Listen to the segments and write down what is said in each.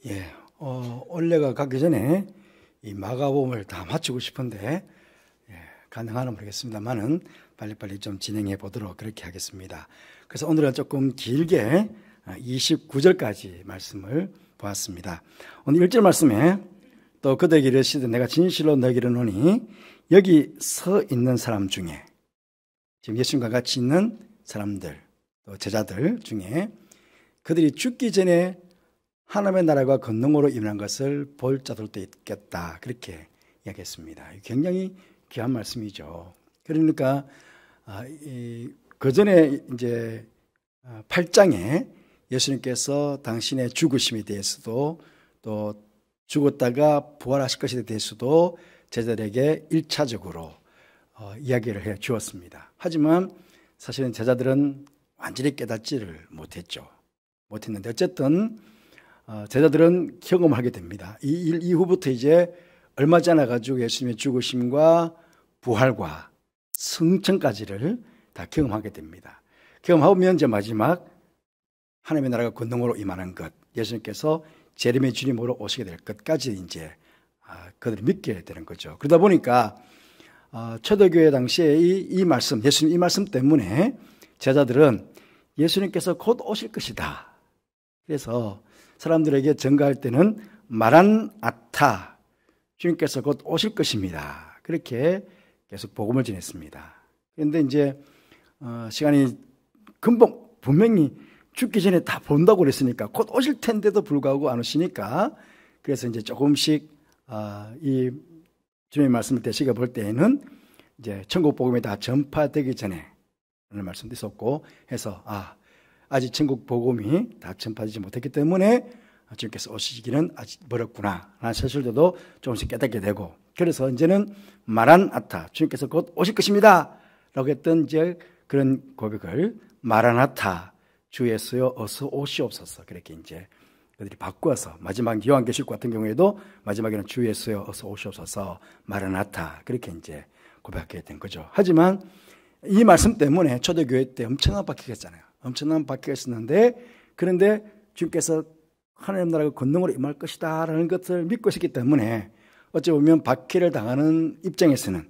예, 올해가 가기 전에 이 마가복음을 다 마치고 싶은데 가능하나 모르겠습니다만은 빨리빨리 좀 진행해 보도록 그렇게 하겠습니다. 그래서 오늘은 조금 길게 29절까지 말씀을 보았습니다. 오늘 1절 말씀에 또 그들에게 이르시되 내가 진실로 너에게 이르노니 여기 서 있는 사람 중에 지금 예수님과 같이 있는 사람들 또 제자들 중에 그들이 죽기 전에 하나님의 나라가 권능으로 임한 것을 볼 자들도 있겠다 그렇게 이야기했습니다. 굉장히 귀한 말씀이죠. 그러니까 그 전에 이제 8장에 예수님께서 당신의 죽으심에 대해서도 또 죽었다가 부활하실 것에 대해서도 제자들에게 1차적으로 이야기를 해 주었습니다. 하지만 사실은 제자들은 완전히 깨닫지를 못했는데 어쨌든 제자들은 경험하게 됩니다. 이 일 이후부터 이제 얼마 지나 가지고 예수님의 죽으심과 부활과 승천까지를 다 경험하게 됩니다. 경험하면 이제 마지막 하나님의 나라가 권능으로 임하는 것, 예수님께서 재림의 주님으로 오시게 될 것까지 이제 그들이 믿게 되는 거죠. 그러다 보니까 초대교회 당시에 이 말씀, 예수님 이 말씀 때문에 제자들은 예수님께서 곧 오실 것이다. 그래서 사람들에게 전가할 때는 마란아타, 주님께서 곧 오실 것입니다. 그렇게 계속 복음을 전했습니다. 그런데 이제 시간이 금방 분명히 죽기 전에 다 본다고 그랬으니까 곧 오실 텐데도 불구하고 안 오시니까 그래서 이제 조금씩 이 주님의 말씀을 대시가 볼 때에는 이제 천국 복음이 다 전파되기 전에 오늘 말씀도 있었고 해서 아직 천국 복음이 다 전파되지 못했기 때문에 주님께서 오시기는 아직 멀었구나 라는 사실도 조금씩 깨닫게 되고 그래서 이제는 마란아타 주님께서 곧 오실 것입니다 라고 했던 이제 그런 고백을 마란아타 주 예수여 어서 오시옵소서 그렇게 이제 그들이 바꿔서 마지막 요한계시록 같은 경우에도 마지막에는 주 예수여 어서 오시옵소서 마라나타 그렇게 이제 고백하게 된 거죠. 하지만 이 말씀 때문에 초대교회 때 엄청난 박해가 있잖아요. 엄청난 박해가 있었는데 그런데 주님께서 하나님 나라가 권능으로 임할 것이다 라는 것을 믿고 있었기 때문에 어찌 보면 박해를 당하는 입장에서는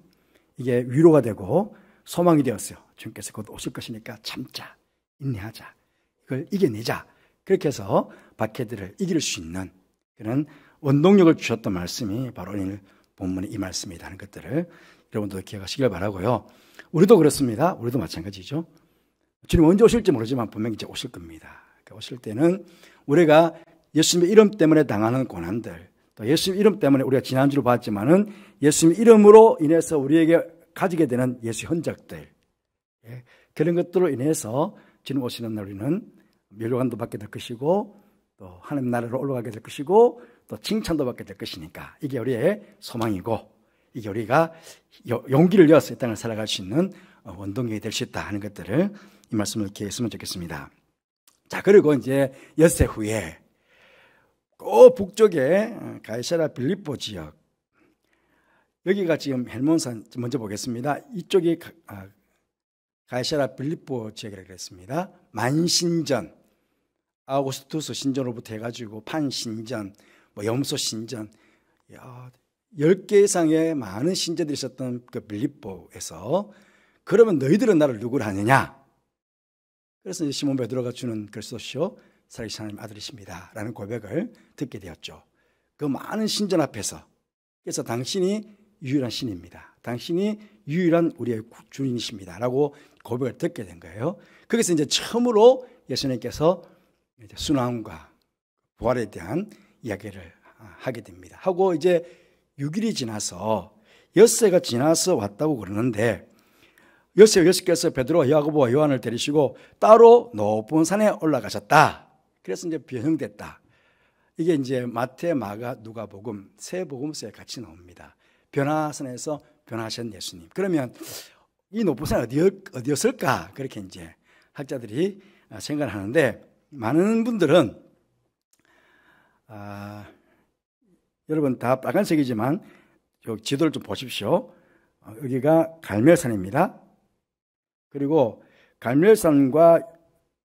이게 위로가 되고 소망이 되었어요. 주님께서 곧 오실 것이니까 참자, 인내하자, 이걸 이겨내자. 그렇게 해서 박해들을 이길 수 있는 그런 원동력을 주셨던 말씀이 바로 오늘 본문의 이 말씀이다 하는 것들을 여러분도 기억하시길 바라고요. 우리도 그렇습니다. 우리도 마찬가지죠. 주님 언제 오실지 모르지만 분명히 이제 오실 겁니다. 그러니까 오실 때는 우리가 예수님의 이름 때문에 당하는 고난들, 또 예수님 이름 때문에 우리가 지난주로 봤지만은 예수님 이름으로 인해서 우리에게 가지게 되는 예수 흔적들, 그런 것들로 인해서 주님 오시는 날 우리는 멸관도 받게 될 것이고 또 하나님 나라로 올라가게 될 것이고 또 칭찬도 받게 될 것이니까 이게 우리의 소망이고 이게 우리가 용기를 내어서 이 땅을 살아갈 수 있는 원동력이 될 수 있다 하는 것들을 이 말씀을 기억했으면 좋겠습니다. 자, 그리고 이제 엿새 후에 그 북쪽에 가이사랴 빌립보 지역 여기가 지금 헬몬산 먼저 보겠습니다. 이쪽이 가이사랴 빌립보 지역이라고 그랬습니다. 만신전 아우구스투스 신전으로부터 해가지고 판신전, 염소 신전 10개 이상의 많은 신전들이 있었던 그 빌립보에서 그러면 너희들은 나를 누구를 하느냐? 그래서 이제 시몬 베드로가 주는 그리스도시요 살아계신 하나님 아들이십니다 라는 고백을 듣게 되었죠. 그 많은 신전 앞에서 그래서 당신이 유일한 신입니다. 당신이 유일한 우리의 주인이십니다 라고 고백을 듣게 된 거예요. 거기서 이제 처음으로 예수님께서 순환과 부활에 대한 이야기를 하게 됩니다. 하고 이제 6일이 지나서 엿새가 지나서 왔다고 그러는데 예수께서 베드로와 야고보와 요한을 데리시고 따로 높은 산에 올라가셨다. 그래서 이제 변형됐다. 이게 이제 마태, 마가, 누가복음 세 복음서에 같이 나옵니다. 변화산에서 변화하신 예수님. 그러면 이 높은 산이 어디였을까? 그렇게 이제 학자들이 생각을 하는데 많은 분들은 여러분 다 빨간색이지만 지도를 좀 보십시오. 여기가 갈멜산입니다. 그리고 갈멜산과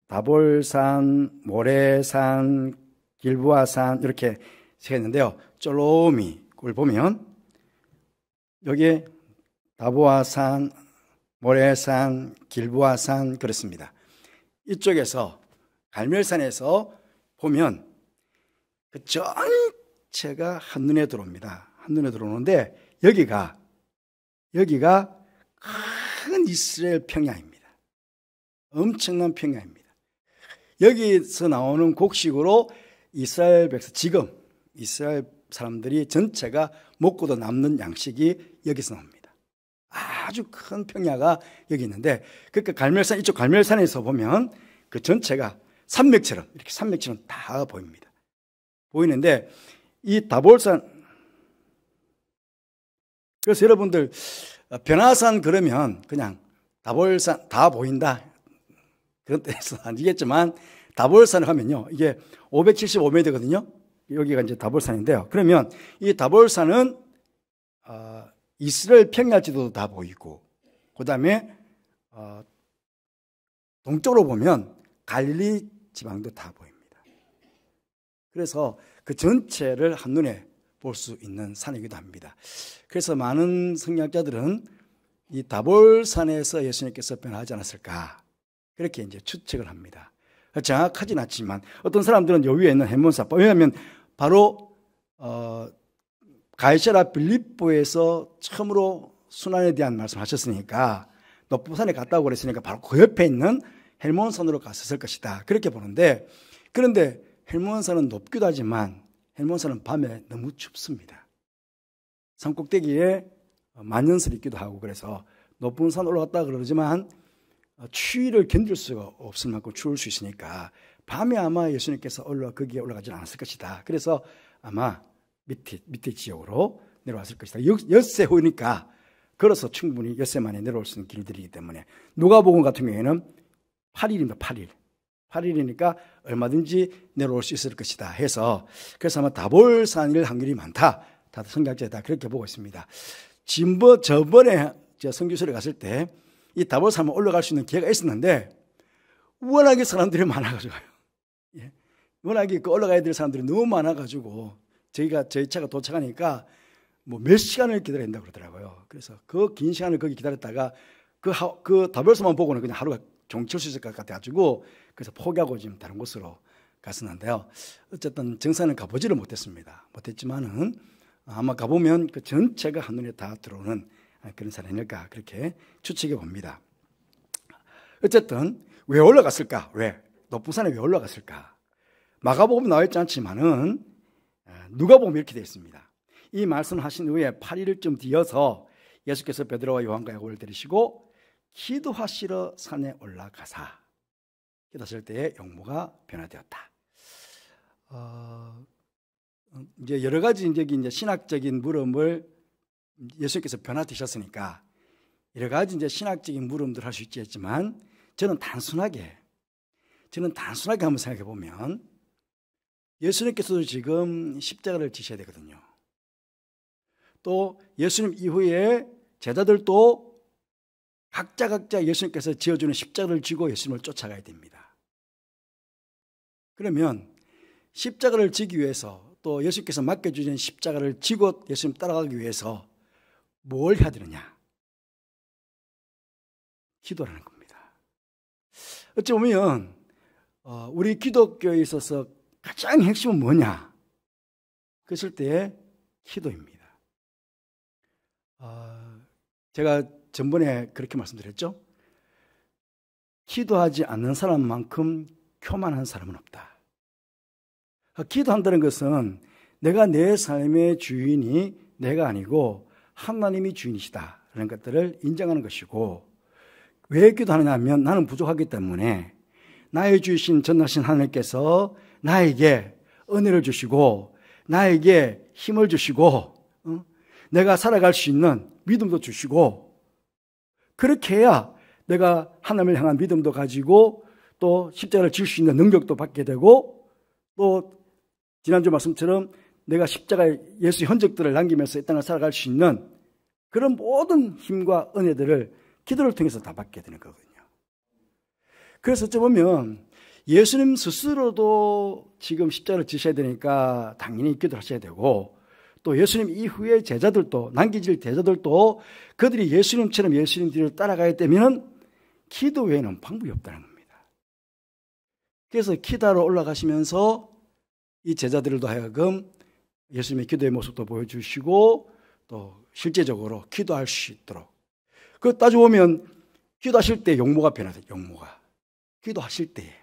다볼산, 모래산, 길보아산 이렇게 쓰였는데요. 쫄로미를 보면 여기에 다보아산, 모레산, 길보아산 그렇습니다. 이쪽에서 갈멜산에서 보면 그 전체가 한눈에 들어옵니다. 한눈에 들어오는데 여기가 큰 이스라엘 평야입니다. 엄청난 평야입니다. 여기서 나오는 곡식으로 이스라엘 백성, 지금 이스라엘 사람들이 전체가 먹고도 남는 양식이 여기서 나옵니다. 아주 큰 평야가 여기 있는데, 그러니까 갈멜산, 이쪽 갈멜산에서 보면 그 전체가 산맥처럼, 이렇게 산맥처럼 다 보입니다. 보이는데, 이 다볼산, 그래서 여러분들, 변화산 그러면 그냥 다볼산 다 보인다. 그런 뜻에서 아니겠지만, 다볼산을 하면요, 이게 575m거든요. 여기가 이제 다볼산인데요. 그러면 이 다볼산은 이스라엘 평야지도도 다 보이고, 그 다음에 동쪽으로 보면 갈릴리 지방도 다 보입니다. 그래서 그 전체를 한눈에 볼 수 있는 산이기도 합니다. 그래서 많은 성경학자들은 이 다볼산에서 예수님께서 변화하지 않았을까, 그렇게 이제 추측을 합니다. 정확하진 않지만 어떤 사람들은 요 위에 있는 헬몬산, 왜냐하면 바로 가이사랴 빌립보에서 처음으로 순환에 대한 말씀하셨으니까 높은 산에 갔다고 그랬으니까 바로 그 옆에 있는 헬몬산으로 갔었을 것이다, 그렇게 보는데, 그런데 헬몬산은 높기도 하지만 헬몬산은 밤에 너무 춥습니다. 산 꼭대기에 만년설이 있기도 하고, 그래서 높은 산 올라갔다 그러지만 추위를 견딜 수가 없을 만큼 추울 수 있으니까 밤에 아마 예수님께서 거기에 올라가지 않았을 것이다. 그래서 아마 밑에 지역으로 내려왔을 것이다. 엿새 후니까 걸어서 충분히 엿새 만에 내려올 수 있는 길들이기 때문에, 누가복음 같은 경우에는 8일입니다. 8일이니까 얼마든지 내려올 수 있을 것이다 해서, 그래서 아마 다볼산일 확률이 많다, 다들 성경학자다 그렇게 보고 있습니다. 저번에 선교소에 갔을 때 이 다볼산에 올라갈 수 있는 기회가 있었는데 워낙에 사람들이 많아가지고요. 예. 워낙에 올라가야 될 사람들이 너무 많아가지고 저희 차가 도착하니까 뭐 몇 시간을 기다려야 된다고 그러더라고요. 그래서 그 긴 시간을 거기 기다렸다가 그 다볼산만 보고는 그냥 하루가 종칠 수 있을 것 같아가지고, 그래서 포기하고 지금 다른 곳으로 갔었는데요. 어쨌든 정상은 가보지를 못했지만은 아마 가보면 그 전체가 한눈에 다 들어오는 그런 산이 아닐까, 그렇게 추측해 봅니다. 어쨌든 왜 올라갔을까? 왜 높은 산에 왜 올라갔을까? 마가복음 나와 있지 않지만은 누가복음 이렇게 되어 있습니다. 이 말씀을 하신 후에 8일쯤 뒤어서 예수께서 베드로와 요한과 야고보를 데리시고 기도하시러 산에 올라가사, 기도하실 때에 용모가 변화되었다. 이제 여러 가지 이제 신학적인 물음을 예수님께서 변화되셨으니까 여러 가지 이제 신학적인 물음들 할 수 있겠지만, 저는 단순하게 한번 생각해 보면 예수님께서도 지금 십자가를 지셔야 되거든요. 또 예수님 이후에 제자들도 각자 예수님께서 지어주는 십자가를 지고 예수님을 쫓아가야 됩니다. 그러면 십자가를 지기 위해서, 또 예수님께서 맡겨주신 십자가를 지고 예수님 따라가기 위해서 뭘 해야 되느냐? 기도라는 겁니다. 어찌 보면 우리 기독교에 있어서 가장 핵심은 뭐냐? 그랬을 때 기도입니다. 제가 전번에 그렇게 말씀드렸죠. 기도하지 않는 사람만큼 교만한 사람은 없다. 기도한다는 것은 내가 내 삶의 주인이 내가 아니고 하나님이 주인이시다 라는 것들을 인정하는 것이고, 왜 기도하느냐 하면 나는 부족하기 때문에 나의 주이신 전능하신 하나님께서 나에게 은혜를 주시고 나에게 힘을 주시고 내가 살아갈 수 있는 믿음도 주시고, 그렇게 해야 내가 하나님을 향한 믿음도 가지고 또 십자가를 지을 수 있는 능력도 받게 되고, 또 지난주 말씀처럼 내가 십자가의 예수의 흔적들을 남기면서 이 땅을 살아갈 수 있는 그런 모든 힘과 은혜들을 기도를 통해서 다 받게 되는 거거든요. 그래서 어찌 보면 예수님 스스로도 지금 십자가를 지셔야 되니까 당연히 기도하셔야 되고, 또 예수님 이후에 제자들도, 남겨질 제자들도 그들이 예수님처럼 예수님 뒤를 따라가야 되면 기도 외에는 방법이 없다는 겁니다. 그래서 기도하러 올라가시면서 이 제자들도 하여금 예수님의 기도의 모습도 보여주시고 또 실제적으로 기도할 수 있도록. 그 따져보면 기도하실 때 용모가 변화돼요. 용모가. 기도하실 때에.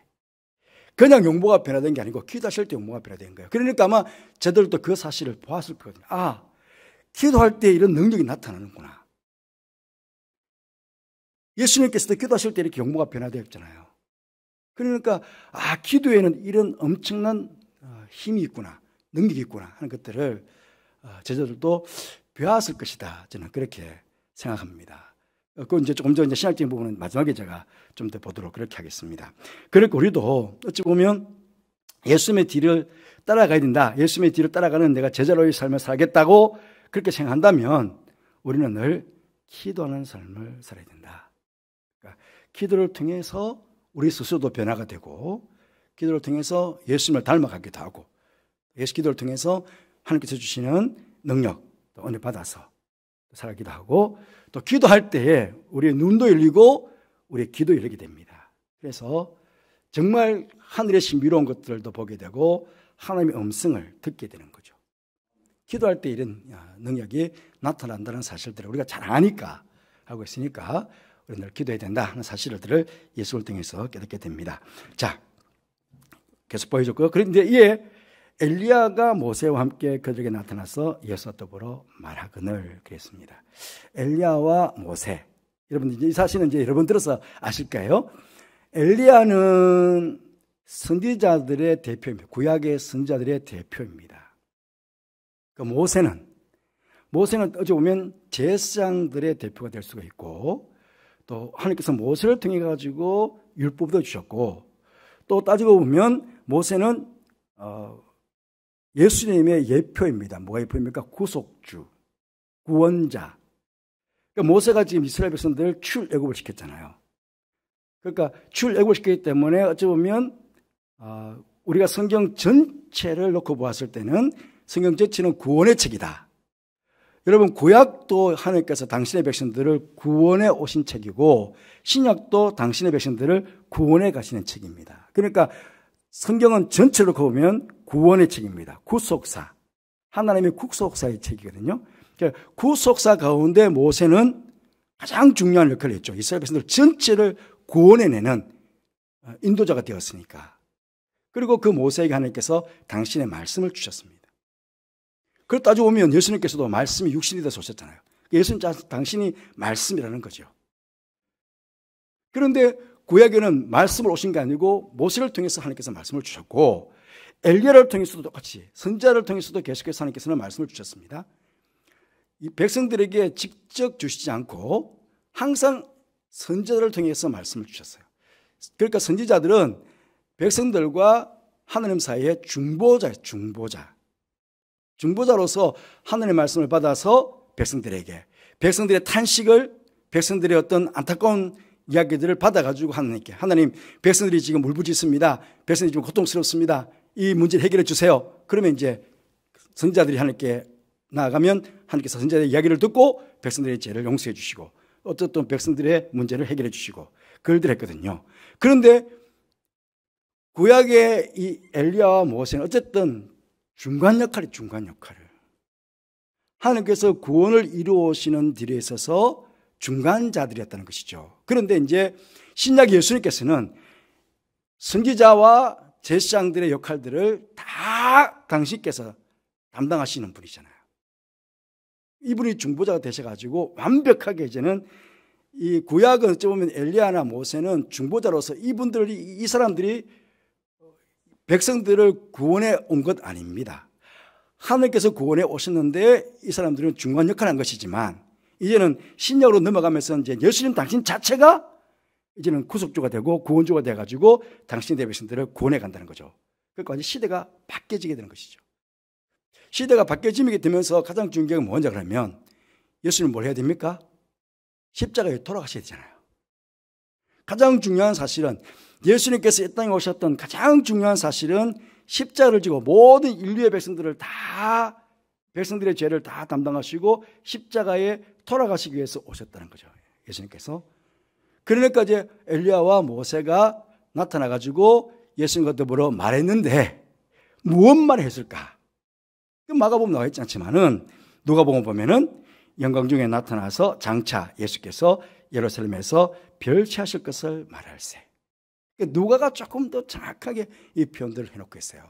그냥 용모가 변화된 게 아니고 기도하실 때 용모가 변화된 거예요. 그러니까 아마 저들도 그 사실을 보았을 거거든요. 아, 기도할 때 이런 능력이 나타나는구나. 예수님께서도 기도하실 때 이렇게 용모가 변화되었잖아요. 그러니까 아, 기도에는 이런 엄청난 힘이 있구나, 능력이 있구나 하는 것들을 제자들도 배웠을 것이다. 저는 그렇게 생각합니다. 그건 이제 조금 더 이제 신학적인 부분은 마지막에 제가 좀 더 보도록 그렇게 하겠습니다. 그러니까 우리도 어찌 보면 예수님의 뒤를 따라가야 된다. 예수님의 뒤를 따라가는 내가 제자로의 삶을 살겠다고 그렇게 생각한다면 우리는 늘 기도하는 삶을 살아야 된다. 그러니까 기도를 통해서 우리 스스로도 변화가 되고, 기도를 통해서 예수님을 닮아가기도 하고, 예수 기도를 통해서 하나님께서 주시는 능력, 또 은혜 받아서 살기도 하고, 또 기도할 때에 우리의 눈도 열리고 우리의 기도 열리게 됩니다. 그래서 정말 하늘의 신비로운 것들도 보게 되고 하나님의 음성을 듣게 되는 거죠. 기도할 때 이런 능력이 나타난다는 사실들을 우리가 잘 아니까, 하고 있으니까 우리는 늘 기도해야 된다 하는 사실들을 예수를 통해서 깨닫게 됩니다. 자, 계속 보여줬고요. 그런데 이에 엘리야가 모세와 함께 그들에게 나타나서 예수와 더불어 말하거늘 그랬습니다. 엘리야와 모세, 여러분 이 사실은 이제 여러분 들어서 아실까요? 엘리야는 선지자들의 대표입니다. 구약의 선지자들의 대표입니다. 그 모세는 어찌 보면 제사장들의 대표가 될 수가 있고, 또 하나님께서 모세를 통해 가지고 율법도 주셨고, 또 따지고 보면 모세는 예수님의 예표입니다. 뭐가 예표입니까? 구속주, 구원자. 그러니까 모세가 지금 이스라엘 백성들을 출애굽을 시켰잖아요. 그러니까 출애굽을 시켰기 때문에 어찌 보면 우리가 성경 전체를 놓고 보았을 때는 성경 전체는 구원의 책이다. 여러분, 구약도 하나님께서 당신의 백성들을 구원해 오신 책이고, 신약도 당신의 백성들을 구원해 가시는 책입니다. 그러니까 성경은 전체로 보면 구원의 책입니다. 구속사, 하나님의 구속사의 책이거든요. 그러니까 구속사 가운데 모세는 가장 중요한 역할을 했죠. 이스라엘 백성들 전체를 구원해내는 인도자가 되었으니까. 그리고 그 모세에게 하나님께서 당신의 말씀을 주셨습니다. 그걸 따지고 보면 예수님께서도 말씀이 육신이 돼서 오셨잖아요. 예수님 당신이 말씀이라는 거죠. 그런데 구약에는 말씀을 오신 게 아니고 모세를 통해서 하나님께서 말씀을 주셨고, 엘리야를 통해서도 똑같이 선지자를 통해서도 계속해서 하나님께서는 말씀을 주셨습니다. 이 백성들에게 직접 주시지 않고 항상 선지자를 통해서 말씀을 주셨어요. 그러니까 선지자들은 백성들과 하나님 사이의 중보자로서 하나님의 말씀을 받아서 백성들의 탄식을, 백성들의 어떤 안타까운 이야기들을 받아가지고 하나님께, 하나님, 백성들이 지금 울부짖습니다. 백성들이 지금 고통스럽습니다. 이 문제를 해결해 주세요. 그러면 이제 선지자들이 하나님께 나아가면 하나님께서 선지자의 이야기를 듣고 백성들의 죄를 용서해 주시고, 어쨌든 백성들의 문제를 해결해 주시고, 그걸 했거든요. 그런데 구약의 이 엘리야와 모세는 어쨌든 중간 역할을 하나님께서 구원을 이루시는 딜에 있어서 중간자들이었다는 것이죠. 그런데 이제 신약 예수님께서는 선지자와 제사장들의 역할들을 다 당신께서 담당하시는 분이잖아요. 이분이 중보자가 되셔가지고 완벽하게 이제는 이 구약은 어찌 보면 엘리야나 모세는 중보자로서 이 사람들이 백성들을 구원해 온 것 아닙니다. 하나님께서 구원해 오셨는데 이 사람들은 중간 역할을 한 것이지만, 이제는 신약으로 넘어가면서 이제 예수님 당신 자체가 이제는 구속주가 되고 구원주가 돼가지고 당신의 백성들을 구원해 간다는 거죠. 그러니까 시대가 바뀌어지게 되는 것이죠. 시대가 바뀌어지게 되면서 가장 중요한 게 뭐냐 그러면 예수님 뭘 해야 됩니까? 십자가에 돌아가셔야 되잖아요. 가장 중요한 사실은 예수님께서 이 땅에 오셨던 가장 중요한 사실은 십자가를 지고 모든 인류의 백성들의 죄를 다 담당하시고 십자가에 돌아가시기 위해서 오셨다는 거죠. 예수님께서. 그러니까 이제 엘리야와 모세가 나타나가지고 예수님과 더불어 말했는데 무엇 말을 했을까? 마가복음 나와 있지 않지만은 누가복음 보면은 영광 중에 나타나서 장차 예수께서 예루살렘에서 별치하실 것을 말할세. 누가가 조금 더 정확하게 이 표현들을 해놓고 있어요.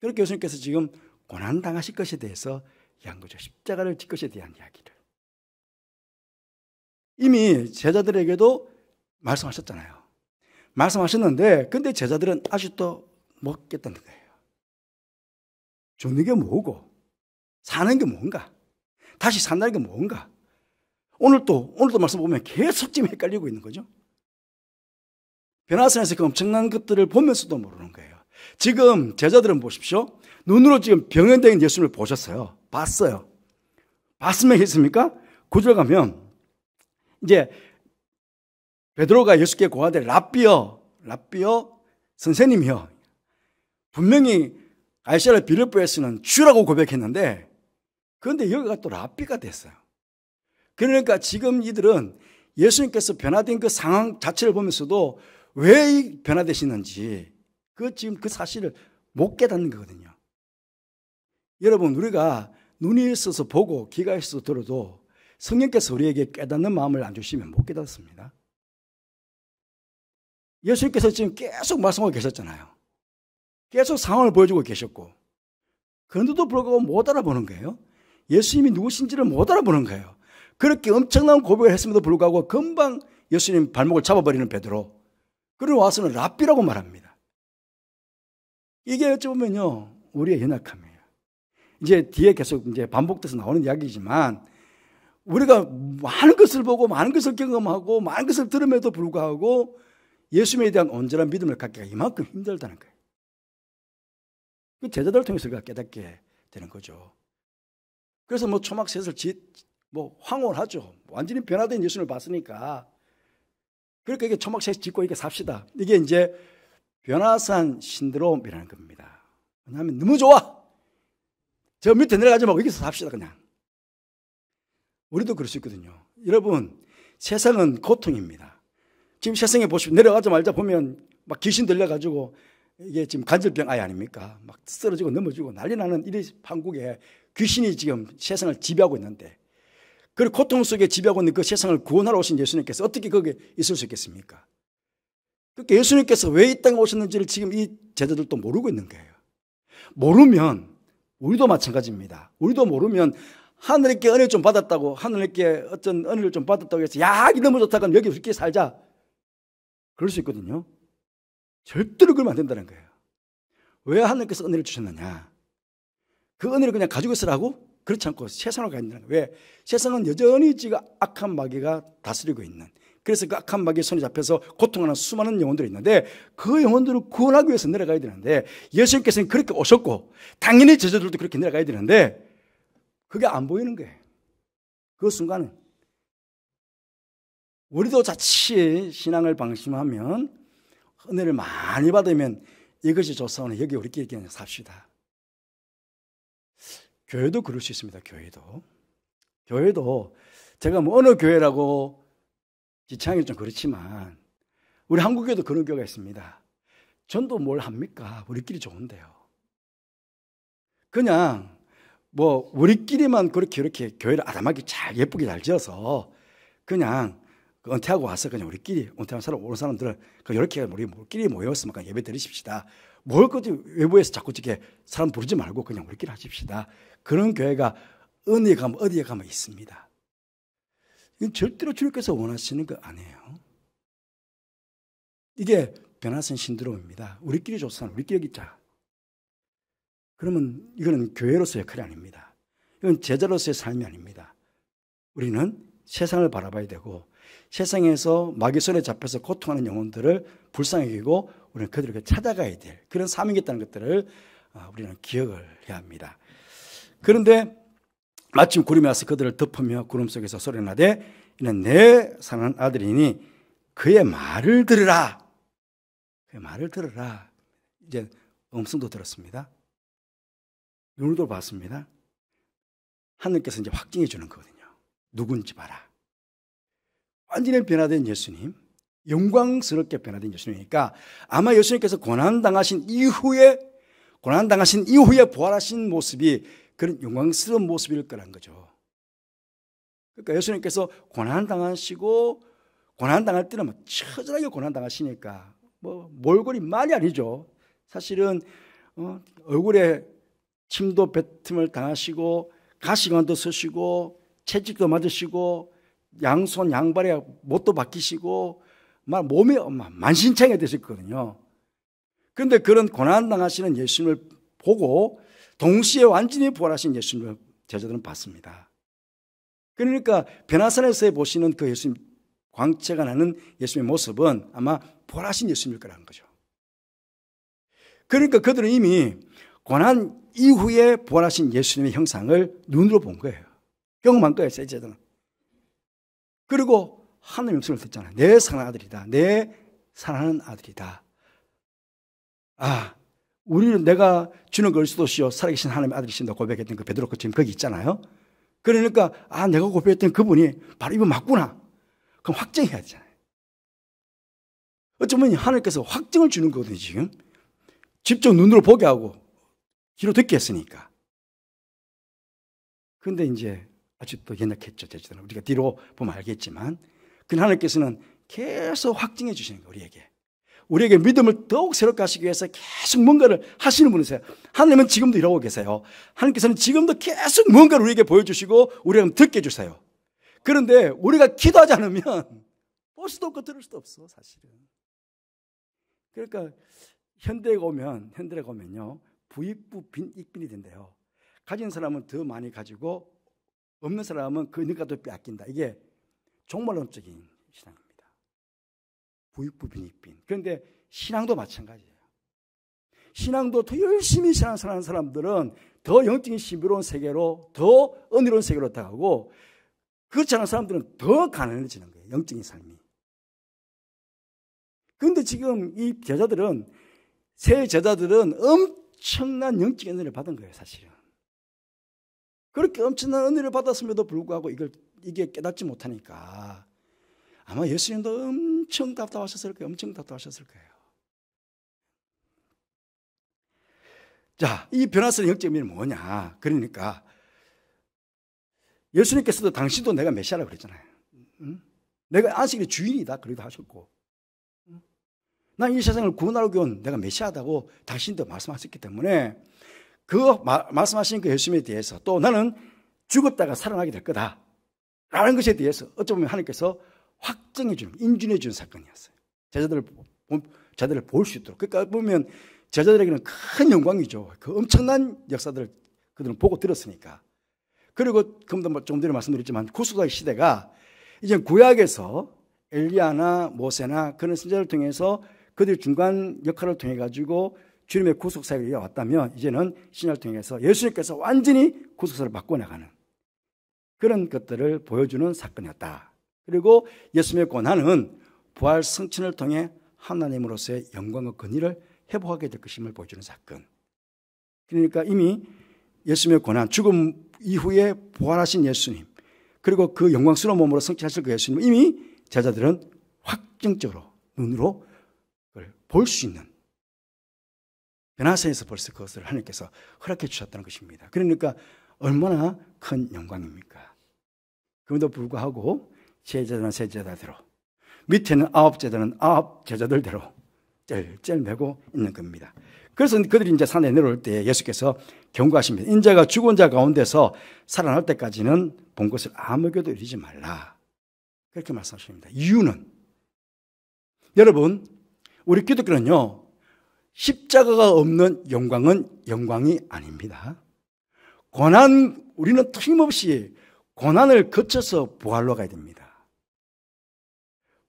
그렇게 예수님께서 지금 고난당하실 것에 대해서 이야기한 거죠. 십자가를 질 것에 대한 이야기를. 이미 제자들에게도 말씀하셨잖아요. 말씀하셨는데 근데 제자들은 아직도 못 깼다는 거예요. 죽는 게 뭐고 사는 게 뭔가 다시 산다는 게 뭔가 오늘도 말씀 보면 계속 지금 헷갈리고 있는 거죠. 변화산에서 그 엄청난 것들을 보면서도 모르는 거예요. 지금 제자들은 보십시오. 눈으로 지금 병현된 예수님을 보셨어요. 봤어요. 봤으면 했습니까? 9절 가면 이제 베드로가 예수께 고하되 라삐여 선생님이여. 분명히 아이시아를 빌립보에서는 주라고 고백했는데 그런데 여기가 또 라삐가 됐어요. 그러니까 지금 이들은 예수님께서 변화된 그 상황 자체를 보면서도 왜 변화되시는지 지금 그 사실을 못 깨닫는 거거든요. 여러분 우리가 눈이 있어서 보고 귀가 있어서 들어도 성령께서 우리에게 깨닫는 마음을 안 주시면 못 깨닫습니다. 예수님께서 지금 계속 말씀하고 계셨잖아요. 계속 상황을 보여주고 계셨고 그런데도 불구하고 못 알아보는 거예요. 예수님이 누구신지를 못 알아보는 거예요. 그렇게 엄청난 고백을 했음에도 불구하고 금방 예수님 발목을 잡아버리는 베드로. 그리고 와서는 랍비라고 말합니다. 이게 어쩌면요 우리의 연약함이에요. 이제 뒤에 계속 이제 반복돼서 나오는 이야기지만 우리가 많은 것을 보고 많은 것을 경험하고 많은 것을 들음에도 불구하고 예수님에 대한 온전한 믿음을 갖기가 이만큼 힘들다는 거예요. 그 제자들을 통해서 우리가 깨닫게 되는 거죠. 그래서 초막셋을 황홀하죠. 완전히 변화된 예수님을 봤으니까. 그러니까 이게 초막셋 짓고 이렇게 삽시다. 이게 이제 변화산 신드롬이라는 겁니다. 왜냐하면 너무 좋아. 저 밑에 내려가지 말고 여기서 삽시다 그냥. 우리도 그럴 수 있거든요. 여러분 세상은 고통입니다. 지금 세상에 보시면 내려가자 말자 보면 막 귀신 들려가지고 이게 지금 간질병 아이 아닙니까? 막 쓰러지고 넘어지고 난리 나는 이 한국에 귀신이 지금 세상을 지배하고 있는데 그 고통 속에 지배하고 있는 그 세상을 구원하러 오신 예수님께서 어떻게 거기에 있을 수 있겠습니까? 그러니까 예수님께서 왜 이 땅에 오셨는지를 지금 이 제자들도 모르고 있는 거예요. 모르면 우리도 마찬가지입니다. 우리도 모르면 하늘께 은혜를 좀 받았다고 하늘께 어떤 은혜를 좀 받았다고 해서 야 이게 너무 좋다 그럼 여기 우리끼리 살자. 그럴 수 있거든요. 절대로 그러면 안 된다는 거예요. 왜 하나님께서 은혜를 주셨느냐? 그 은혜를 그냥 가지고 있으라고? 그렇지 않고 세상으로 가야 된다는 거예요. 왜? 세상은 여전히 지금 악한 마귀가 다스리고 있는 그래서 그 악한 마귀의 손에 잡혀서 고통하는 수많은 영혼들이 있는데 그 영혼들을 구원하기 위해서 내려가야 되는데 예수님께서는 그렇게 오셨고 당연히 제자들도 그렇게 내려가야 되는데 그게 안 보이는 거예요. 그 순간은 우리도 자칫 신앙을 방심하면 은혜를 많이 받으면 이것이 좋사오니 여기 우리끼리 그냥 삽시다. 교회도 그럴 수 있습니다. 교회도 제가 어느 교회라고 지칭하기 좀 그렇지만 우리 한국교회도 그런 교회가 있습니다. 전도 뭘 합니까? 우리끼리 좋은데요. 그냥 우리끼리만 그렇게 이렇게 교회를 아담하게 잘 예쁘게 잘 지어서 그냥 은퇴하고 와서 그냥 우리끼리 은퇴한 사람 오는 사람들은 이렇게 우리끼리 모여서 그냥 예배 드리십시다. 뭘 외부에서 자꾸 이렇게 사람 부르지 말고 그냥 우리끼리 하십시다. 그런 교회가 어디에 가면 있습니다. 이건 절대로 주님께서 원하시는 거 아니에요. 이게 변화산 신드롬입니다. 우리끼리 좋잖아. 우리끼리 여기 있자. 그러면 이거는 교회로서의 역할이 아닙니다. 이건 제자로서의 삶이 아닙니다. 우리는 세상을 바라봐야 되고 세상에서 마귀 손에 잡혀서 고통하는 영혼들을 불쌍히 여기고 우리는 그들에게 찾아가야 될 그런 사명이 있다는 것들을 우리는 기억을 해야 합니다. 그런데 마침 구름이 와서 그들을 덮으며 구름 속에서 소리나되 이는 내 사랑하는 아들이니 그의 말을 들으라. 그의 말을 들으라. 이제 음성도 들었습니다. 눈으로 봤습니다. 하느님께서 이제 확증해 주는 거거든요. 누군지 봐라. 완전히 변화된 예수님, 영광스럽게 변화된 예수님이니까 아마 예수님께서 고난당하신 이후에 부활하신 모습이 그런 영광스러운 모습일 거란 거죠. 그러니까 예수님께서 고난당하시고 고난당할 때는 처절하게 고난당하시니까 몰골이 많이 아니죠. 사실은 얼굴에 침도 뱉음을 당하시고 가시관도 쓰시고 채찍도 맞으시고 양손 양발에 못도 박히시고 막 몸이 만신창이 되셨거든요. 그런데 그런 고난당하시는 예수님을 보고 동시에 완전히 부활하신 예수님을 제자들은 봤습니다. 그러니까 변화산에서 보시는 그 예수님, 광채가 나는 예수님의 모습은 아마 부활하신 예수님일 거라는 거죠. 그러니까 그들은 이미 고난 이후에 부활하신 예수님의 형상을 눈으로 본 거예요. 경험한 거예요, 제자들은. 그리고 하나님의 음성을 듣잖아요. 내 사랑하는 아들이다. 내 사랑하는 아들이다. 아, 우리는 내가 주는 그리스도시요 살아계신 하나님의 아들이신다 고백했던 그 베드로 지금 거기 있잖아요. 그러니까 내가 고백했던 그분이 바로 이분 맞구나. 그럼 확정해야 되잖아요. 어쩌면 하나님께서 확정을 주는 거거든요, 지금. 직접 눈으로 보게 하고 귀로 듣게 했으니까. 그런데 이제 아직도 연약했죠, 제자들은. 우리가 뒤로 보면 알겠지만 그 하나님께서는 계속 확증해 주시는 거예요, 우리에게 믿음을 더욱 새롭게 하시기 위해서 계속 뭔가를 하시는 분이세요. 하나님은 지금도 이러고 계세요. 하나님께서는 지금도 계속 뭔가를 우리에게 보여주시고 우리가 듣게 해주세요. 그런데 우리가 기도하지 않으면 볼 수도 없고 들을 수도 없어, 사실은. 그러니까 현대에 오면요 부익부 빈익빈이 된대요. 가진 사람은 더 많이 가지고 없는 사람은 그 있는 것도 빼앗긴다. 이게 종말론적인 신앙입니다. 부익부 빈익빈. 그런데 신앙도 마찬가지예요. 신앙도 더 열심히 신앙생활하는 사람들은 더 영적인 신비로운 세계로, 더 은혜로운 세계로 다가가고, 그렇지 않은 사람들은 더 가난해지는 거예요, 영적인 삶이. 그런데 지금 이 새 제자들은 엄청난 영적인 은혜를 받은 거예요, 사실은. 그렇게 엄청난 은혜를 받았음에도 불구하고 이게 깨닫지 못하니까 아마 예수님도 엄청 답답하셨을 거예요. 자, 이 변화스러운 영적인 의미는 뭐냐? 그러니까 예수님께서도 당신도 내가 메시아라고 그랬잖아요. 응? 내가 안식일의 주인이다. 그러기도 하셨고, 난 이 세상을 구원하러 온 내가 메시아다고 당신도 말씀하셨기 때문에 말씀하신 그 예수님에 대해서 또 나는 죽었다가 살아나게 될 거다 라는 것에 대해서 어쩌면 하나님께서 확정해 주는, 인준해 주는 사건이었어요. 제자들을 볼 수 있도록. 그러니까 보면 제자들에게는 큰 영광이죠. 그 엄청난 역사들을 그들은 보고 들었으니까. 그리고 조금 전에 말씀드렸지만 구속의 시대가 이제 구약에서 엘리야나 모세나 그런 선지자를 통해서 그들 중간 역할을 통해 가지고 주님의 구속 사역이 왔다면 이제는 신약을 통해서 예수님께서 완전히 구속사를 바꿔나가는 그런 것들을 보여주는 사건이었다. 그리고 예수님의 고난은 부활 성천을 통해 하나님으로서의 영광과 권위를 회복하게 될 것임을 보여주는 사건. 그러니까 이미 예수님의 고난, 죽음 이후에 부활하신 예수님, 그리고 그 영광스러운 몸으로 성취하실 그 예수님을 이미 제자들은 확정적으로 눈으로 볼 수 있는 변화선에서 벌써 그것을 하나님께서 허락해 주셨다는 것입니다. 그러니까 얼마나 큰 영광입니까? 그럼에도 불구하고 제자들은 제자들대로, 밑에는 9제자들은 9제자들대로 쩔쩔 매고 있는 겁니다. 그래서 그들이 이제 산에 내려올 때 예수께서 경고하십니다. 인자가 죽은 자 가운데서 살아날 때까지는 본 것을 아무에게도 이르지 말라. 그렇게 말씀하십니다. 이유는 여러분, 우리 기독교는요, 십자가가 없는 영광은 영광이 아닙니다. 우리는 틀림없이 고난을 거쳐서 부활로 가야 됩니다.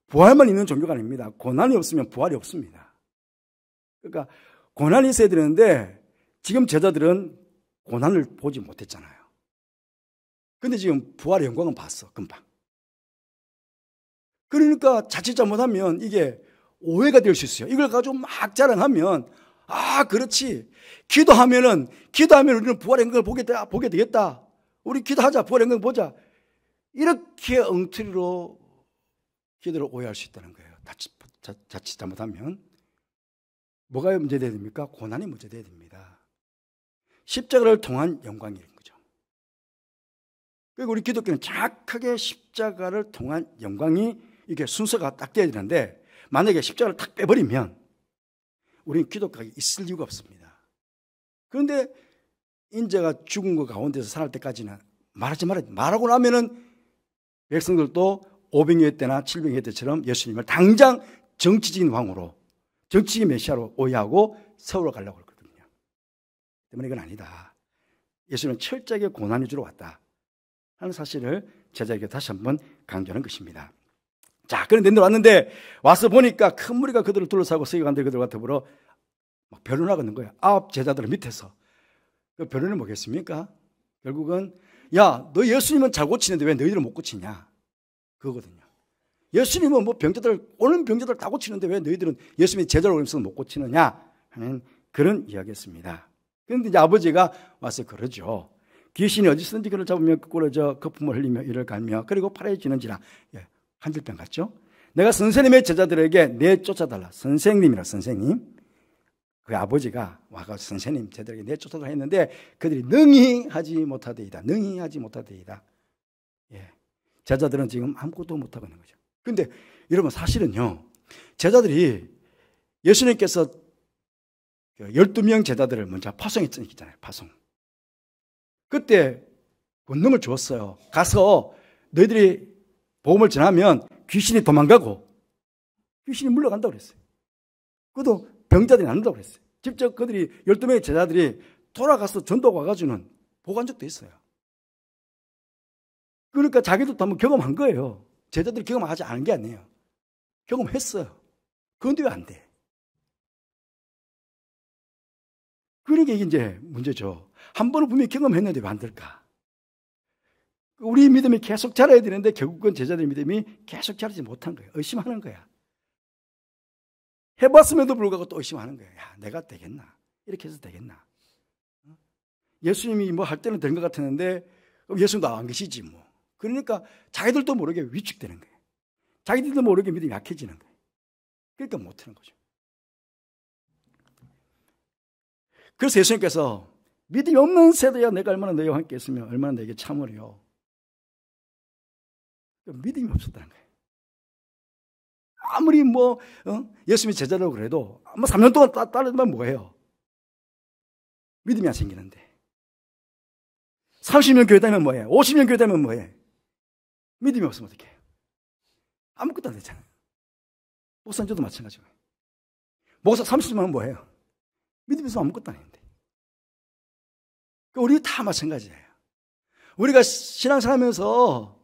부활만 있는 종교가 아닙니다. 고난이 없으면 부활이 없습니다. 그러니까 고난이 있어야 되는데 지금 제자들은 고난을 보지 못했잖아요. 근데 지금 부활의 영광은 봤어, 금방. 그러니까 자칫 잘못하면 이게 오해가 될 수 있어요. 이걸 가지고 막 자랑하면, 아, 그렇지. 기도하면 우리는 부활한 걸 보게 되겠다. 우리 기도하자. 부활한 걸 보자. 이렇게 엉터리로 기도를 오해할 수 있다는 거예요. 자칫 잘못하면. 뭐가 문제돼야 됩니까? 고난이 문제돼야 됩니다. 십자가를 통한 영광인 거죠. 그리고 우리 기독교는 정확하게 십자가를 통한 영광이 이게 순서가 딱 돼야 되는데, 만약에 십자가를 탁 빼버리면 우리는 기독교가 있을 이유가 없습니다. 그런데 인자가 죽은 것 가운데서 살할 때까지는 말하고 나면은 백성들도 500년 때나 700년 때처럼 예수님을 당장 정치적인 왕으로, 정치적인 메시아로 오해하고 세우러 가려고 그러거든요. 때문에 이건 아니다. 예수님은 철저하게 고난을 주러 왔다 하는 사실을 제자에게 다시 한번 강조하는 것입니다. 자, 그런데 왔는데 와서 보니까 큰 무리가 그들을 둘러싸고 서기관들이 그들과 더불어 막 변론하고 있는 거예요. 9 제자들 밑에서. 그 변론이 뭐겠습니까? 결국은 야, 너 예수님은 잘 고치는데 왜 너희들은 못 고치냐? 그거거든요. 예수님은 뭐 오는 병자들 다 고치는데 왜 너희들은 예수님의 제자로 오면서 못 고치느냐? 하는 그런 이야기였습니다. 그런데 이제 아버지가 와서 그러죠. 귀신이 어디서든지 그를 잡으면 꾸러져 거품을 흘리며 이를 갈며 그리고 파래지는지라. 예, 한줄평 같죠? 내가 선생님의 제자들에게 내쫓아달라. 선생님이라, 선생님. 그 아버지가 와가 선생님 제자들에게 내쫓아달라 했는데 그들이 능히 하지 못하되이다. 능히 하지 못하되이다. 예. 제자들은 지금 아무것도 못하고 있는 거죠. 근데 여러분 사실은요, 제자들이 예수님께서 12명 제자들을 먼저 파송했잖아요. 파송. 그때 권능을 주었어요. 가서 너희들이 복음을 전하면 귀신이 도망가고 귀신이 물러간다고 그랬어요. 그것도 병자들이 낫는다고 그랬어요. 직접 그들이 12명의 제자들이 돌아가서 전도가 와가지고는 보고한 적도 있어요. 그러니까 자기들도 한번 경험한 거예요. 제자들이 경험하지 않은 게 아니에요. 경험했어요. 그런데 왜 안 돼? 그러니까 이게 이제 문제죠. 한 번은 분명히 경험했는데 왜 안 될까? 우리 믿음이 계속 자라야 되는데 결국은 제자들의 믿음이 계속 자라지 못한 거예요. 의심하는 거야. 해봤음에도 불구하고 또 의심하는 거예요. 야, 내가 되겠나? 이렇게 해서 되겠나? 예수님이 뭐 할 때는 된 것 같았는데 예수님도 안 계시지 뭐. 그러니까 자기들도 모르게 위축되는 거예요. 자기들도 모르게 믿음이 약해지는 거예요. 그러니까 못하는 거죠. 그래서 예수님께서 믿음이 없는 세대야 내가 얼마나 너희와 함께 있으면 얼마나 너에게 참으려. 믿음이 없었다는 거예요. 아무리 예수님이 제자라고 그래도 3년 동안 따르면 뭐예요? 믿음이 안 생기는데. 30년 교회 다니면 뭐해? 50년 교회 다니면 뭐해? 믿음이 없으면 어떡해? 아무것도 안 되잖아요. 목사님도 마찬가지고. 목사 30년 하면 뭐해요? 믿음이 없으면 아무것도 안 했는데. 우리 다 마찬가지예요. 우리가 신앙생활하면서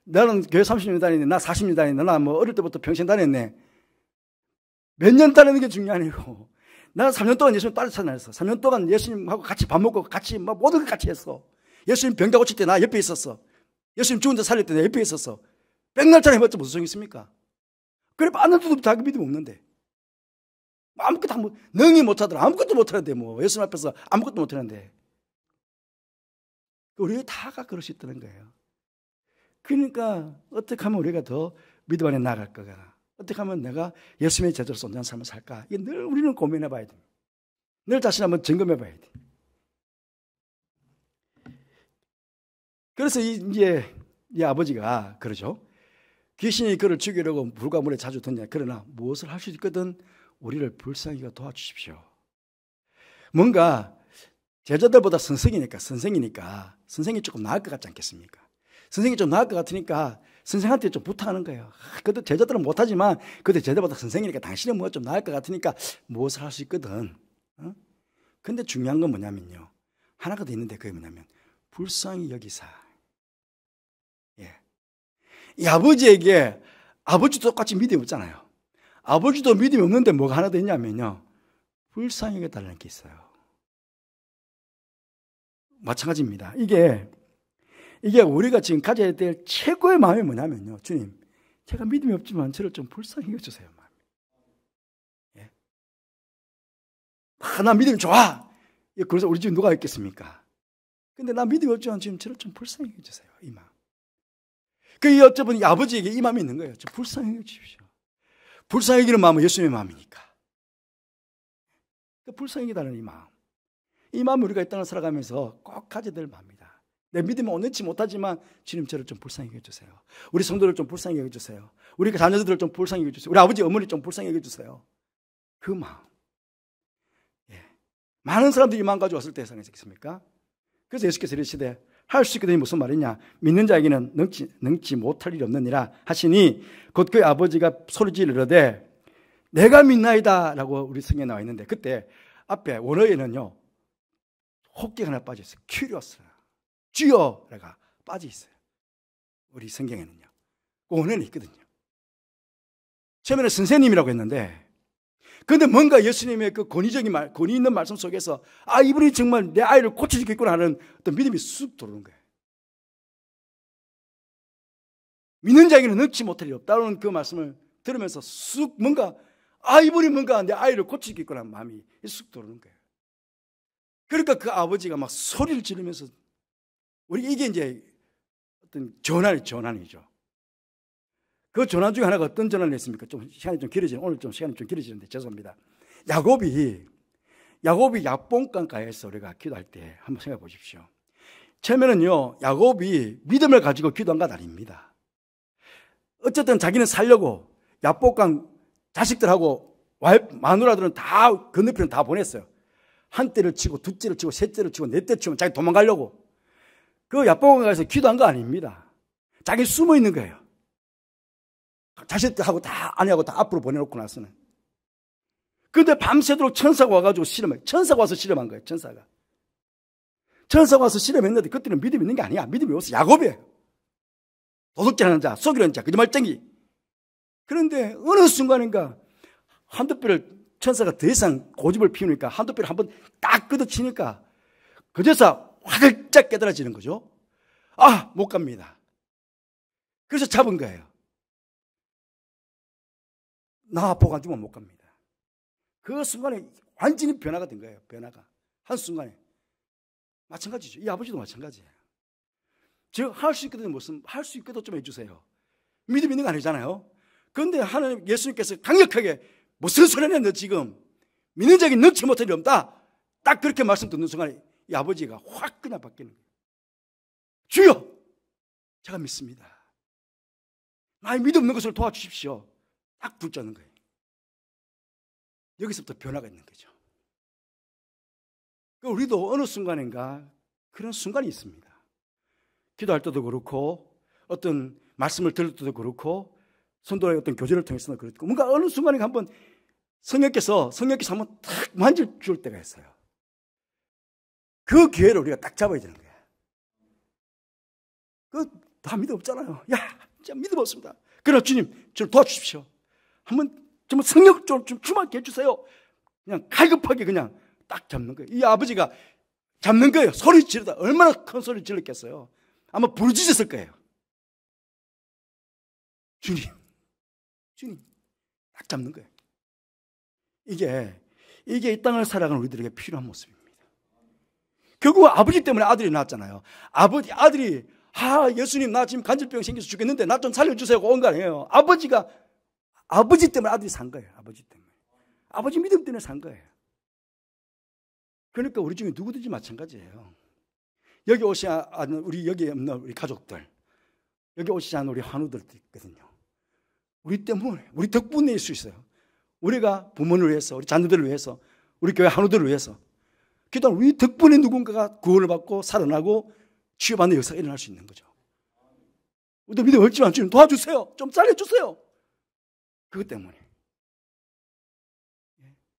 나는 교회 30년 다니는데 나 40년 다니는데 나 뭐 어릴 때부터 평생 다녔네. 몇 년 다니는 게 중요한 아니고 나는 3년 동안 예수님 따라다녔어. 3년 동안 예수님하고 같이 밥 먹고 같이 막 모든 걸 같이 했어. 예수님 병자 고칠 때 나 옆에 있었어. 예수님 죽은 자 살릴 때 내 옆에 있었어. 백날짜리 해봤자 무슨 소용이 있습니까? 그래 아는데도 자기 믿음 없는데 아무것도 능히 못하더라. 아무것도 못하는데 뭐 예수님 앞에서 아무것도 못하는데 우리 다가 그럴 수 있다는 거예요. 그러니까 어떻게 하면 우리가 더 믿음 안에 나아갈 거가, 어떻게 하면 내가 예수님의 제자로서 온전한 삶을 살까, 이게 늘 우리는 고민해 봐야 돼. 늘 자신 한번 점검해 봐야 돼. 그래서 이제 이 아버지가 그러죠. 귀신이 그를 죽이려고 불과 물에 자주 던져. 그러나 무엇을 할 수 있거든 우리를 불쌍히가 도와주십시오. 뭔가 제자들보다 선생이니까 선생이 조금 나을 것 같지 않겠습니까? 선생이 좀 나을 것 같으니까 선생한테 좀 부탁하는 거예요. 그래도 제자들은 못하지만 그래도 제자보다 선생이니까 당신은 뭐 좀 나을 것 같으니까 무엇을 할 수 있거든. 근데 중요한 건 뭐냐면요. 하나가 더 있는데 그게 뭐냐면 불쌍히 여기사. 예. 이 아버지에게 아버지도 똑같이 믿음이 없잖아요. 아버지도 믿음이 없는데 뭐가 하나 더 있냐면요. 불쌍히 여겨달라는 게 있어요. 마찬가지입니다. 이게 우리가 지금 가져야 될 최고의 마음이 뭐냐면요. 주님, 제가 믿음이 없지만 저를 좀 불쌍히 여겨주세요. 예? 나 믿음이 좋아. 그래서 우리 집에 누가 있겠습니까? 근데 나 믿음이 없지만 지금 저를 좀 불쌍히 여겨주세요. 이 마음. 그 어쩌면 아버지에게 이 마음이 있는 거예요. 좀 불쌍히 여겨주십시오. 불쌍히 여기는 마음은 예수님의 마음이니까. 그 불쌍히 여기다는 이 마음. 이 마음을 우리가 이 땅을 살아가면서 꼭 가져야 될 마음이다. 내 믿음은 온전치 못하지만 주님 저를 좀 불쌍히 여겨주세요. 우리 성도를 좀 불쌍히 여겨주세요. 우리 자녀들을 좀 불쌍히 여겨주세요. 우리 아버지 어머니 좀 불쌍히 여겨주세요. 그 마음. 예. 많은 사람들이 이 마음 가지고 왔을 때 상했겠습니까? 그래서 예수께서 이르시되 할 수 있거든요. 무슨 말이냐? 믿는 자에게는 능치 못할 일이 없느니라 하시니 곧 그의 아버지가 소리지르 이르되 내가 믿나이다 라고 우리 성경에 나와 있는데 그때 앞에 원어에는요 혹기가 하나 빠져 있어요. 큐리어스 주여가 빠져 있어요. 우리 성경에는요. 그 원어는 있거든요. 처음에는 선생님이라고 했는데 그런데 뭔가 예수님의 그 권위 있는 말씀 속에서 이분이 정말 내 아이를 고쳐주겠구나 하는 어떤 믿음이 쑥 들어오는 거예요. 믿는 자에게는 능치 못할 일이 없다는 그 말씀을 들으면서 쑥 뭔가 이분이 뭔가 내 아이를 고쳐주겠구나 하는 마음이 쑥 들어오는 거예요. 그러니까 그 아버지가 막 소리를 지르면서 이게 이제 어떤 전환이죠. 그 전환 중에 하나가 어떤 전환을 했습니까? 오늘 좀 시간이 좀 길어지는데 죄송합니다. 야곱이 약봉강가에서 우리가 기도할 때 한번 생각해 보십시오. 처음에는요, 야곱이 믿음을 가지고 기도한 건 아닙니다. 어쨌든 자기는 살려고 약봉강 자식들하고 마누라들은 다 건너편을 다 보냈어요. 한 떼를 치고 두 떼를 치고 세 떼를 치고 네 떼를 치고 자기 도망가려고. 그 약봉강가에서 기도한 거 아닙니다. 자기 숨어 있는 거예요. 자식들하고 아내하고 다 앞으로 보내놓고 나서는. 그런데 밤새도록 천사가 와가지고 천사가 와서 실험한 거예요. 천사가 와서 실험했는데 그때는 믿음이 있는 게 아니야. 믿음이 없어. 야곱이에요. 도둑질하는 자, 속이는 자, 거짓말쟁이. 그런데 어느 순간인가 한두 뼈를 천사가 더 이상 고집을 피우니까 한두 뼈를 한번 딱 걷어치니까 그제서 화들짝 깨달아지는 거죠. 못 갑니다. 그래서 잡은 거예요. 나 아파가지고 못 갑니다. 그 순간에 완전히 변화가 된 거예요. 변화가. 한순간에. 마찬가지죠. 이 아버지도 마찬가지예요. 즉, 할 수 있거든 할 수 있거든 좀 해주세요. 믿음 있는 거 아니잖아요. 그런데 하나님, 예수님께서 강력하게 무슨 소리냐, 너 지금. 믿는 자에게 능치 못할 일이 없다. 딱 그렇게 말씀 듣는 순간에 이 아버지가 확 그냥 바뀌는 거예요. 주여! 제가 믿습니다. 나의 믿음 없는 것을 도와주십시오. 딱 붙잡는 거예요. 여기서부터 변화가 있는 거죠. 우리도 어느 순간인가 그런 순간이 있습니다. 기도할 때도 그렇고 어떤 말씀을 들을 때도 그렇고 성도의 어떤 교제를 통해서도 그렇고 뭔가 어느 순간인가 한번 성령께서 한번 탁 만져줄 때가 있어요. 그 기회를 우리가 딱 잡아야 되는 거예요. 다 믿음 없잖아요. 진짜 믿음 없습니다. 그러나 주님, 저를 도와주십시오. 한번 정말 성령 좀 충만케 해주세요. 그냥 갈급하게 그냥 딱 잡는 거예요. 이 아버지가 잡는 거예요. 소리 지르다 얼마나 큰 소리 질렀겠어요. 아마 부르짖었을 거예요. 주님 딱 잡는 거예요. 이게 이 땅을 살아가는 우리들에게 필요한 모습입니다. 결국 아버지 때문에 아들이 낳았잖아요. 아들이 예수님 나 지금 간질병 생겨서 죽겠는데 나 좀 살려주세요 온 거 아니에요. 아버지 때문에 아들이 산 거예요. 아버지 때문에. 아버지 믿음 때문에 산 거예요. 그러니까 우리 중에 누구든지 마찬가지예요. 여기 오지 않은 여기 없는 우리 가족들, 여기 오시지 않은 우리 한우들도 있거든요. 우리 때문에, 우리 덕분에 수 있어요. 우리가 부모를 위해서, 우리 자녀들을 위해서, 우리 교회 한우들을 위해서 기도하는 우리 덕분에 누군가가 구원을 받고 살아나고 치유받는 역사가 일어날 수 있는 거죠. 우리도 믿음 없지만 주님 도와주세요. 좀 살려주세요. 그것 때문에.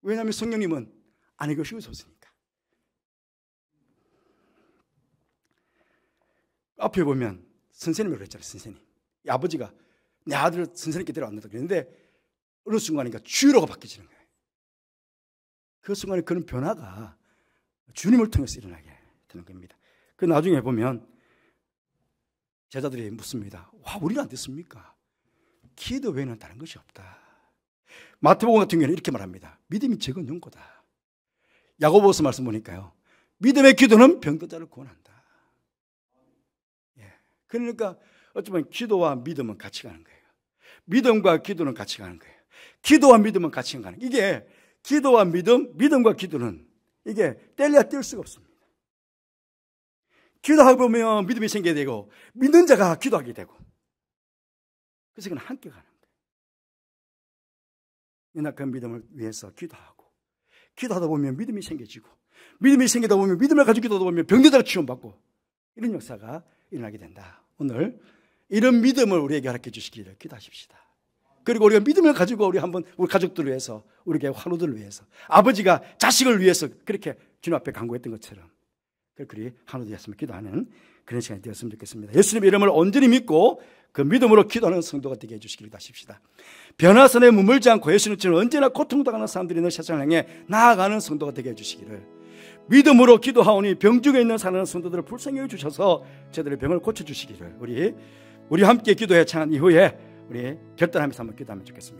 왜냐하면 성령님은 안 해결시켰으니까. 앞에 보면 선생님이라고 했잖아요. 선생님. 이 아버지가 내 아들을 선생님께 데려왔는다 그랬는데 어느 순간인가 주로가 바뀌어지는 거예요. 그 순간에 그런 변화가 주님을 통해서 일어나게 되는 겁니다. 그 나중에 보면 제자들이 묻습니다. 우리는 안 됐습니까? 기도 외에는 다른 것이 없다. 마태복음 같은 경우는 이렇게 말합니다. 믿음이 적은 연고다. 야고보서 말씀 보니까요. 믿음의 기도는 병든 자를 구원한다. 예. 그러니까 어쩌면 기도와 믿음은 같이 가는 거예요. 믿음과 기도는 같이 가는 거예요. 기도와 믿음은 같이 가는 거예요. 이게 기도와 믿음과 기도는 이게 뗄래야 뗄 수가 없습니다. 기도하고 보면 믿음이 생기게 되고 믿는 자가 기도하게 되고 그래서 그건 함께 가는 거예요. 연약한 믿음을 위해서 기도하고 기도하다 보면 믿음이 생겨지고 믿음이 생기다 보면 믿음을 가지고 기도하다 보면 병든 자가 치유받고 이런 역사가 일어나게 된다. 오늘 이런 믿음을 우리에게 허락해 주시기를 기도하십시다. 그리고 우리가 믿음을 가지고 우리 한번 우리 가족들을 위해서 우리 교회 환우들을 위해서 아버지가 자식을 위해서 그렇게 주님 앞에 간구했던 것처럼 그렇게 환우들 위해서 기도하는 그런 시간이 되었으면 좋겠습니다. 예수님의 이름을 온전히 믿고 그 믿음으로 기도하는 성도가 되게 해주시기를 하십시다. 변화선에 머물지 않고 예수님처럼 언제나 고통당하는 사람들이 있는 세상을 향해 나아가는 성도가 되게 해주시기를 믿음으로 기도하오니 병중에 있는 사는 성도들을 불쌍히 주셔서 저들의 병을 고쳐주시기를 우리 함께 기도해 찬 이후에 우리 결단하면서 한번 기도하면 좋겠습니다.